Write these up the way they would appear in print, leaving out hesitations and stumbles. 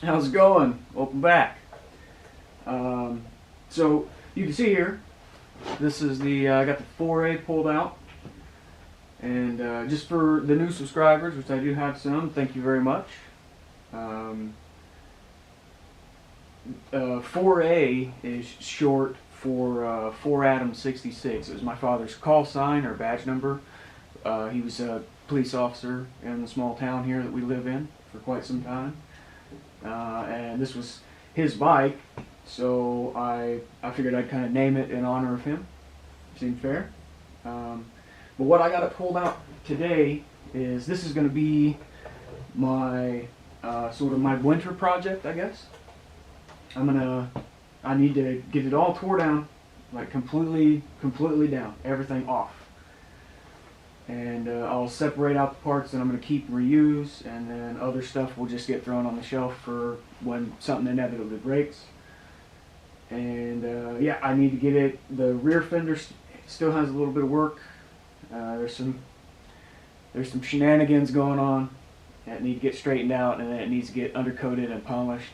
How's it going? Welcome back. So you can see here, this is the I got the 4A pulled out, and just for the new subscribers, which I do have some, thank you very much. 4A is short for 4 66. It was my father's call sign or badge number. He was a police officer in the small town here that we live in for quite some time. And this was his bike, so I figured I'd kind of name it in honor of him. Seemed fair. But what I got it pulled out today is this is going to be my sort of my winter project, I guess. I need to get it all tore down, like completely down, everything off. And I'll separate out the parts that I'm going to keep and reuse, and then other stuff will just get thrown on the shelf for when something inevitably breaks. And yeah, I need to get it. The rear fender still has a little bit of work. There's some shenanigans going on that need to get straightened out, and then it needs to get undercoated and polished.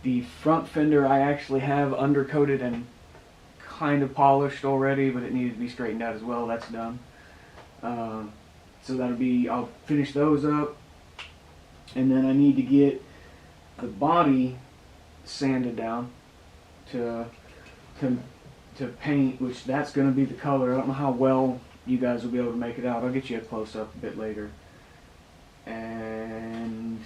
The front fender I actually have undercoated and kind of polished already, but it needed to be straightened out as well. That's done. So that'll be, I'll finish those up, and then I need to get the body sanded down to paint, which that's going to be the color. I don't know how well you guys will be able to make it out. I'll get you a close-up a bit later. And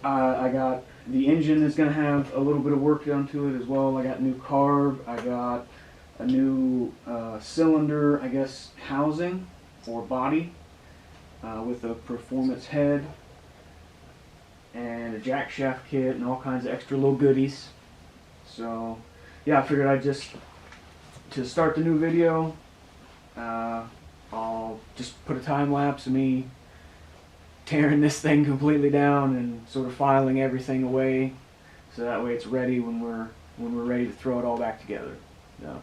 I got the engine is going to have a little bit of work done to it as well. I got new carb. I got a new cylinder, I guess, housing or body with a performance head and a jack shaft kit and all kinds of extra little goodies. So yeah, I figured I'd just, to start the new video, I'll just put a time lapse of me tearing this thing completely down and sort of filing everything away, so that way it's ready when we're ready to throw it all back together. So.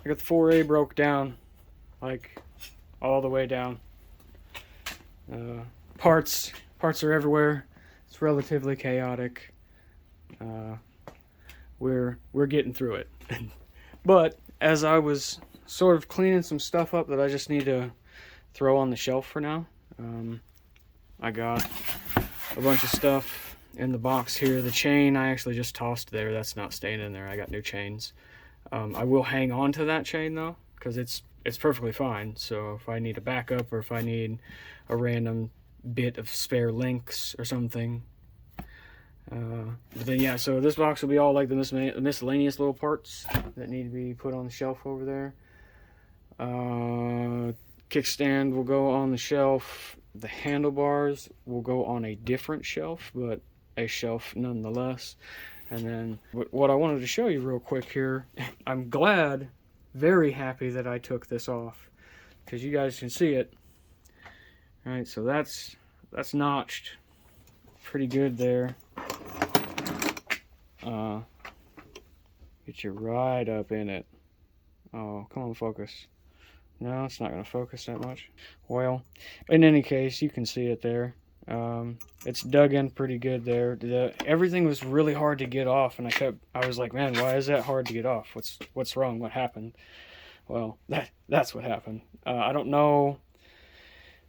I got the 4A broke down, like all the way down. Parts are everywhere. It's relatively chaotic. We're getting through it. But as I was sort of cleaning some stuff up that I just need to throw on the shelf for now, I got a bunch of stuff in the box here. The chain I actually just tossed there. That's not staying in there. I got new chains. I will hang on to that chain though, because it's perfectly fine. So if I need a backup, or if I need a random bit of spare links or something, but then yeah, so this box will be all like the miscellaneous little parts that need to be put on the shelf over there. Kickstand will go on the shelf. The handlebars will go on a different shelf, but a shelf nonetheless. And then what I wanted to show you real quick here, I'm glad, very happy that I took this off, because you guys can see it. All right, so that's notched pretty good there. Get you right up in it. Oh, come on, focus. No, it's not going to focus that much. Well, in any case, you can see it there. It's dug in pretty good there. Everything was really hard to get off, and I was like, man, why is that hard to get off? What's wrong? What happened? Well, that's what happened. I don't know.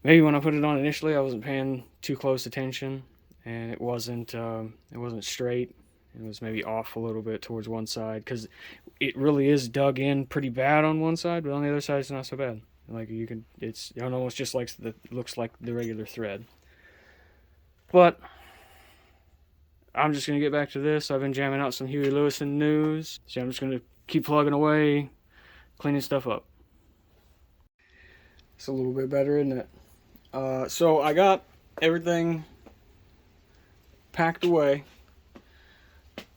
Maybe when I put it on initially, I wasn't paying too close attention, and it wasn't straight. It was maybe off a little bit towards one side, because it really is dug in pretty bad on one side, but on the other side it's not so bad. Like it's almost just like looks like the regular thread. But I'm just gonna get back to this. I've been jamming out some Huey Lewis news, so I'm just gonna keep plugging away, cleaning stuff up. It's a little bit better, isn't it? So I got everything packed away.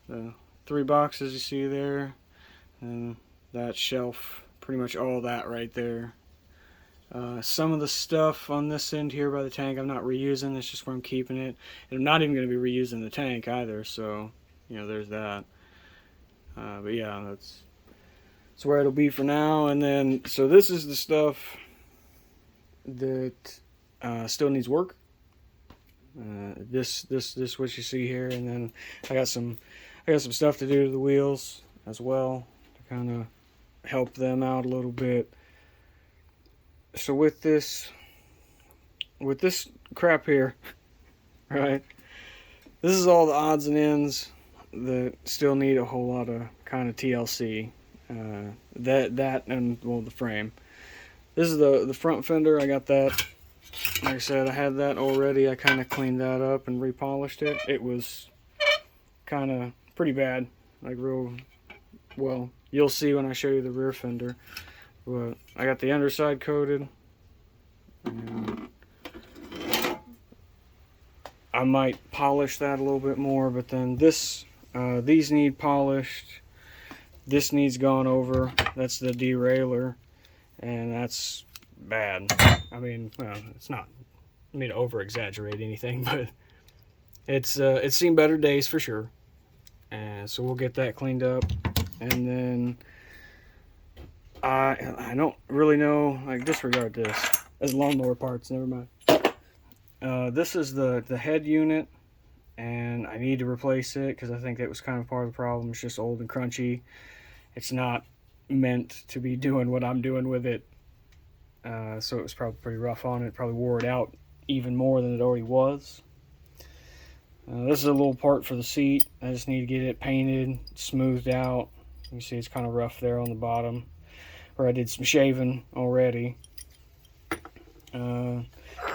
The 3 boxes you see there, and that shelf, pretty much all that right there. Some of the stuff on this end here by the tank I'm not reusing. That's just where I'm keeping it, and I'm not even going to be reusing the tank either, so there's that. But yeah, that's where it'll be for now. And then so this is the stuff that still needs work. This what you see here, and then I got some stuff to do to the wheels as well to kind of help them out a little bit. So with this crap here, right, this is all the odds and ends that still need a whole lot of kind of TLC. That and well, the frame. This is the front fender. I got that. Like I said, I had that already. I kind of cleaned that up and repolished it. It was kind of pretty bad, like real well. You'll see when I show you the rear fender. But I got the underside coated. And I might polish that a little bit more, but then these need polished. This needs gone over. That's the derailleur, and that's bad. I mean, well, it's not. I mean, to over-exaggerate anything, but it's seen better days for sure. And so we'll get that cleaned up, and then I don't really know. Like, disregard this as lawnmower parts. Never mind. This is the head unit, and I need to replace it because I think that was kind of part of the problem. It's just old and crunchy. It's not meant to be doing what I'm doing with it. So it was probably pretty rough on it. Probably wore it out even more than it already was. This is a little part for the seat. I just need to get it painted, smoothed out. You see it's kind of rough there on the bottom, where I did some shaving already.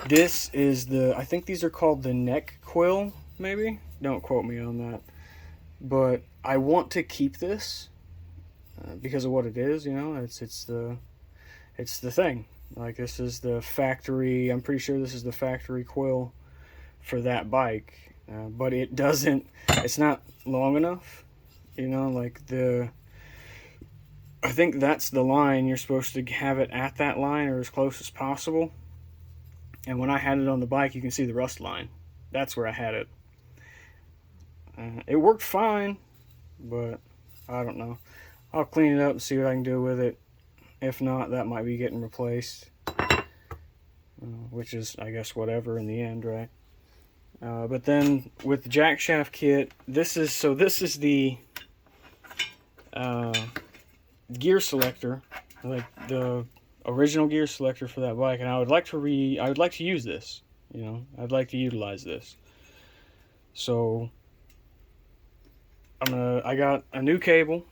This is I think these are called the neck quill, maybe? Don't quote me on that. But I want to keep this because of what it is, it's the thing. Like, this is the factory, I'm pretty sure this is the factory quill for that bike. But it's not long enough, like I think that's the line. You're supposed to have it at that line or as close as possible. And when I had it on the bike, you can see the rust line. That's where I had it. It worked fine, but I don't know. I'll clean it up and see what I can do with it. If not, that might be getting replaced, which is, I guess, whatever in the end, right? But then with the jack shaft kit, this is the gear selector, like the original gear selector for that bike, and I would like to use this. You know, I'd like to utilize this. So I got a new cable,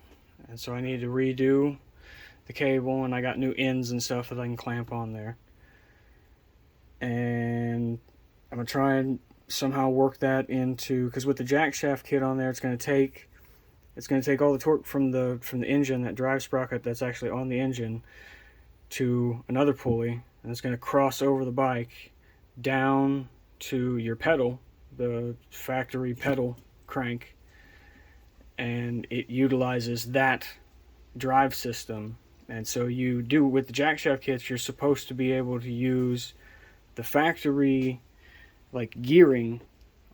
and so I need to redo the cable, and I got new ends and stuff that I can clamp on there. And I'm gonna try and somehow work that into, because with the jack shaft kit on there, it's gonna take all the torque from the engine, that drive sprocket that's actually on the engine, to another pulley, and it's gonna cross over the bike down to your pedal, the factory pedal crank, and it utilizes that drive system. And so you do, with the jack shaft kits, you're supposed to be able to use the factory like gearing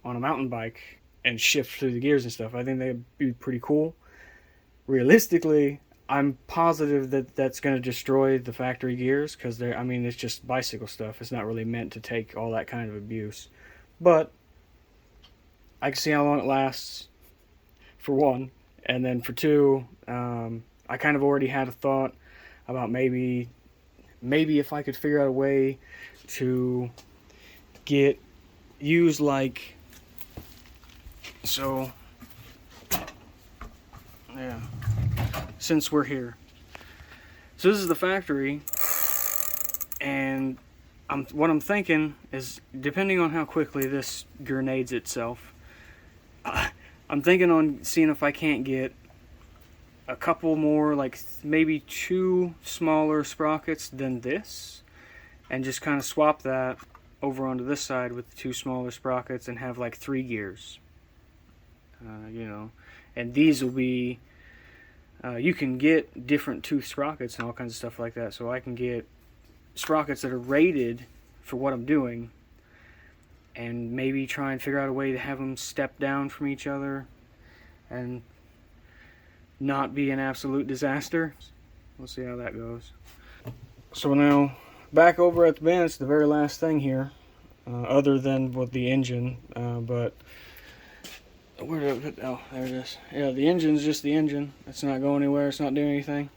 on a mountain bike and shift through the gears and stuff. I think that'd be pretty cool. Realistically, I'm positive that that's going to destroy the factory gears, because I mean, it's just bicycle stuff. It's not really meant to take all that kind of abuse. But I can see how long it lasts, for one. And then for two, I kind of already had a thought about maybe if I could figure out a way to use like, so yeah, since we're here. So this is the factory, and what I'm thinking is, depending on how quickly this grenades itself, I'm thinking on seeing if I can't get a couple more, like maybe 2 smaller sprockets than this, and just kind of swap that over onto this side with the 2 smaller sprockets and have like 3 gears. You know, and these will be, you can get different tooth sprockets and all kinds of stuff like that, so I can get sprockets that are rated for what I'm doing, and maybe try and figure out a way to have them step down from each other and not be an absolute disaster. We'll see how that goes. So now, back over at the bench, the very last thing here, other than with the engine, but where did I put, oh, there it is. Yeah, the engine's just the engine. It's not going anywhere, it's not doing anything.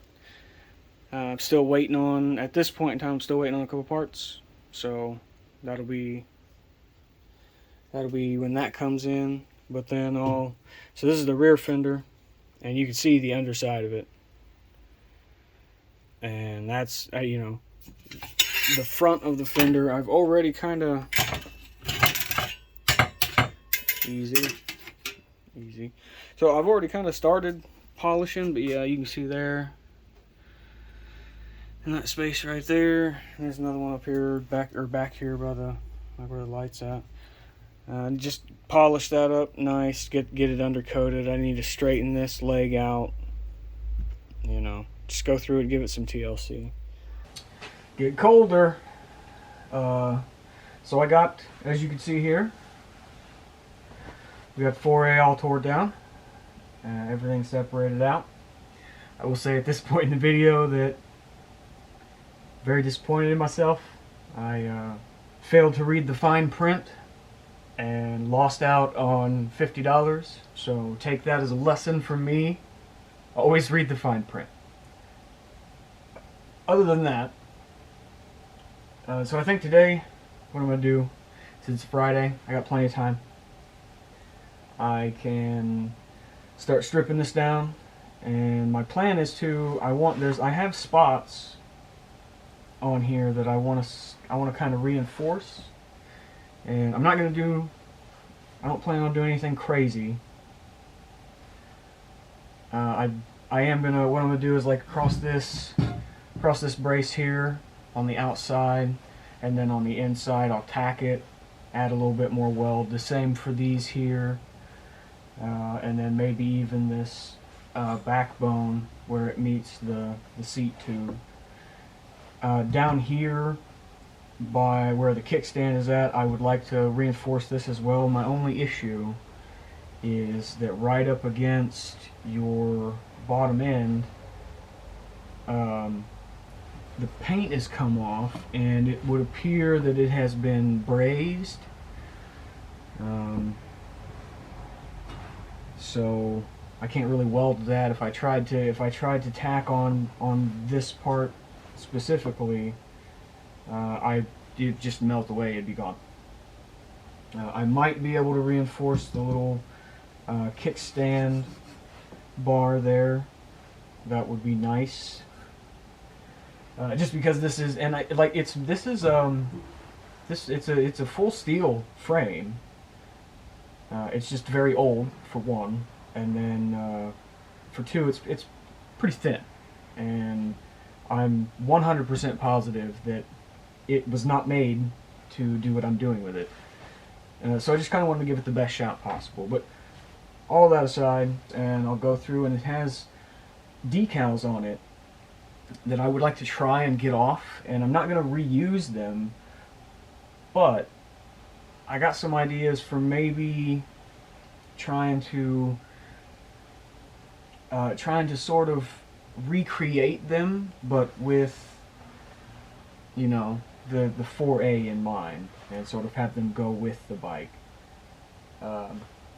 I'm still waiting on, at this point in time, I'm still waiting on a couple parts. So that'll be when that comes in. But then so this is the rear fender, and you can see the underside of it. And that's, you know, the front of the fender, I've already kind of, easy. So I've already kind of started polishing, but yeah, you can see there, in that space right there. There's another one up here, back here by the, where the light's at. Just polish that up nice, get it undercoated. I need to straighten this leg out, you know, just go through it, give it some TLC. Get colder. So I got, as you can see here, we got 4A all tore down, everything separated out. I will say at this point in the video that very disappointed in myself. I failed to read the fine print and lost out on $50. So take that as a lesson from me. Always read the fine print. Other than that, so I think today, what I'm going to do, since it's Friday, I got plenty of time, I can start stripping this down. And my plan is to, I have spots on here that I want to kind of reinforce. And I don't plan on doing anything crazy. I am gonna, what I'm gonna do is like across this brace here on the outside, and then on the inside I'll tack it, add a little bit more weld. The same for these here, and then maybe even this backbone where it meets the seat tube. Down here by where the kickstand is at, I would like to reinforce this as well. My only issue is that right up against your bottom end, the paint has come off, and it would appear that it has been brazed. So I can't really weld that. If I tried to tack on this part specifically, it'd just melt away. It'd be gone. I might be able to reinforce the little kickstand bar there. That would be nice. Just because this is, and I like it's a full steel frame. It's just very old for one, and then for two, it's pretty thin, and I'm 100% positive that it was not made to do what I'm doing with it. So I just kind of wanted to give it the best shot possible. But all that aside, and I'll go through, and it has decals on it that I would like to try and get off, and I'm not going to reuse them, but I got some ideas for maybe trying to sort of recreate them, but with, you know, the 4A in mind, and sort of have them go with the bike. I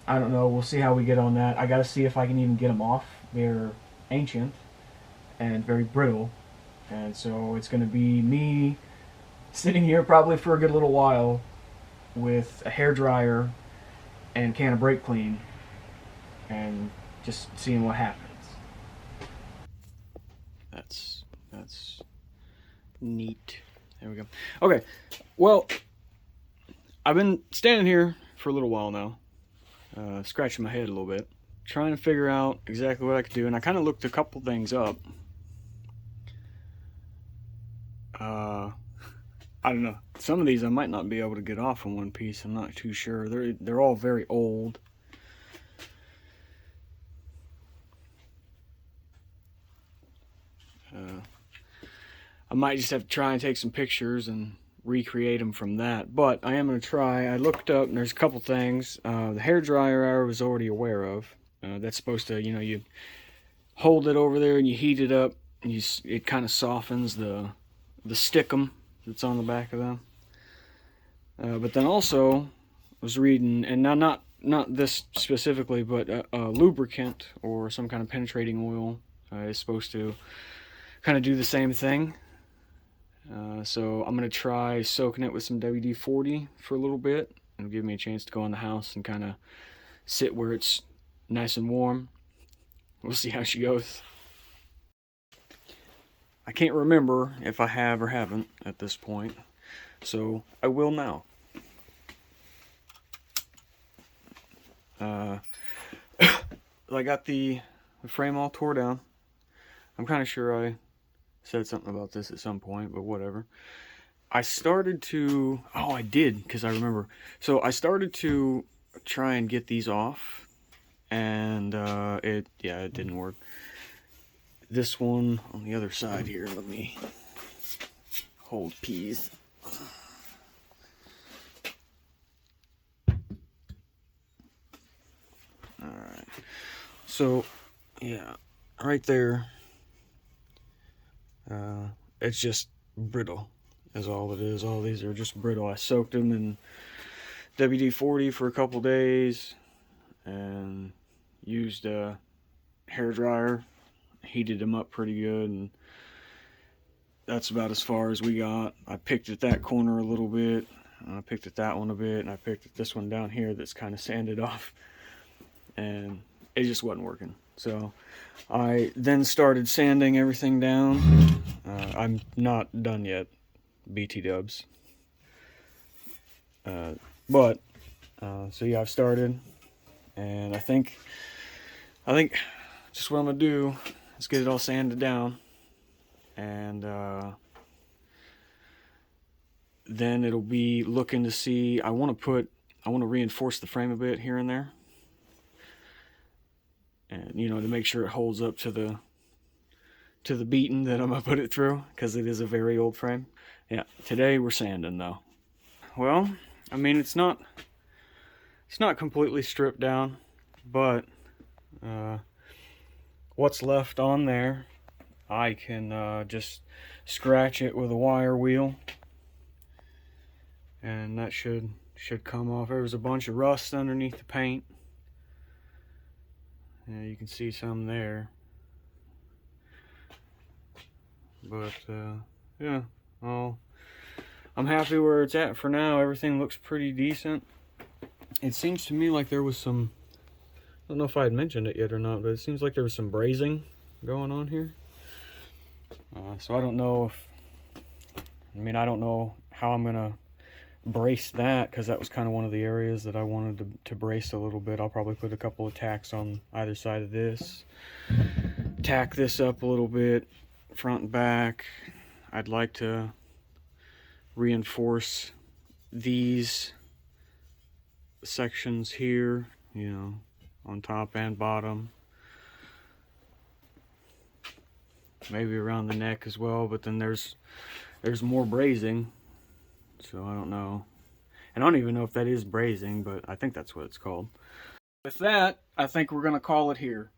don't know, we'll see how we get on that. I gotta see if I can even get them off. They're ancient and very brittle, and so it's gonna be me sitting here probably for a good little while with a hairdryer and can of brake clean and just seeing what happens. That's neat. There we go. Okay, well, I've been standing here for a little while now, scratching my head a little bit, trying to figure out exactly what I could do, and I kind of looked a couple things up. I don't know. Some of these I might not be able to get off in one piece. I'm not too sure. They're all very old. I might just have to try and take some pictures and recreate them from that. But I am going to try. I looked up, and there's a couple things. The hairdryer I was already aware of. That's supposed to, you hold it over there and you heat it up, and it kind of softens the stickum that's on the back of them. But then also, I was reading, and now not this specifically, but a lubricant or some kind of penetrating oil is supposed to kind of do the same thing. So I'm going to try soaking it with some WD-40 for a little bit. It'll give me a chance to go in the house and kind of sit where it's nice and warm. We'll see how she goes. I can't remember if I have or haven't at this point, so I will now. I got the frame all tore down. I'm kind of sure I said something about this at some point, but whatever. I started to... Oh, I did, because I remember. So I started to try and get these off, and it didn't work. This one on the other side here, let me hold peas. Alright, so yeah, right there, it's just brittle is all it is. All these are just brittle. I soaked them in WD-40 for a couple days and used a hairdryer, heated them up pretty good, and that's about as far as we got. I picked at that corner a little bit, and I picked at that one a bit, and I picked at this one down here that's kind of sanded off, and it just wasn't working. So I then started sanding everything down. I'm not done yet, BT dubs. So yeah, I've started, and I think just what I'm gonna do is get it all sanded down, and then it'll be looking to see. I want to reinforce the frame a bit here and there, and to make sure it holds up to the beating that I'm gonna put it through, because it is a very old frame. Yeah, today we're sanding though. Well, I mean, it's not completely stripped down, but what's left on there I can just scratch it with a wire wheel, and that should come off. There was a bunch of rust underneath the paint. Yeah, you can see some there. But yeah, well, I'm happy where it's at for now. Everything looks pretty decent. It seems to me like there was some, I don't know if I had mentioned it yet or not, but it seems like there was some brazing going on here. So I don't know if, I don't know how I'm gonna brace that, because that was kind of one of the areas that I wanted to brace a little bit. I'll probably put a couple of tacks on either side of this, tack this up a little bit, front and back. I'd like to reinforce these sections here, you know, on top and bottom, maybe around the neck as well, but then there's more brazing, so I don't know. And I don't even know if that is brazing, but I think that's what it's called. With that, I think we're gonna call it here.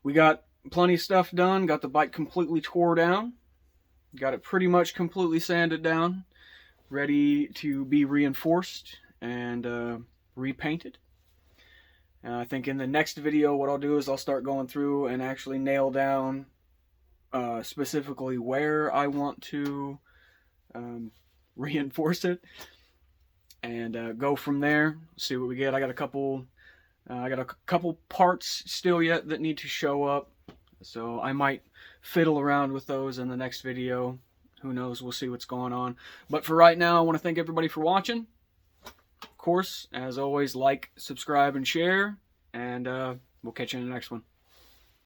We got plenty of stuff done, got the bike completely tore down, got it pretty much completely sanded down, ready to be reinforced and repainted. I think in the next video what I'll do is I'll start going through and actually nail down specifically where I want to reinforce it, and go from there, see what we get. I got a couple parts still yet that need to show up, so I might fiddle around with those in the next video. Who knows, we'll see what's going on. But for right now, I want to thank everybody for watching. Of course, as always, like, subscribe, and share, and we'll catch you in the next one.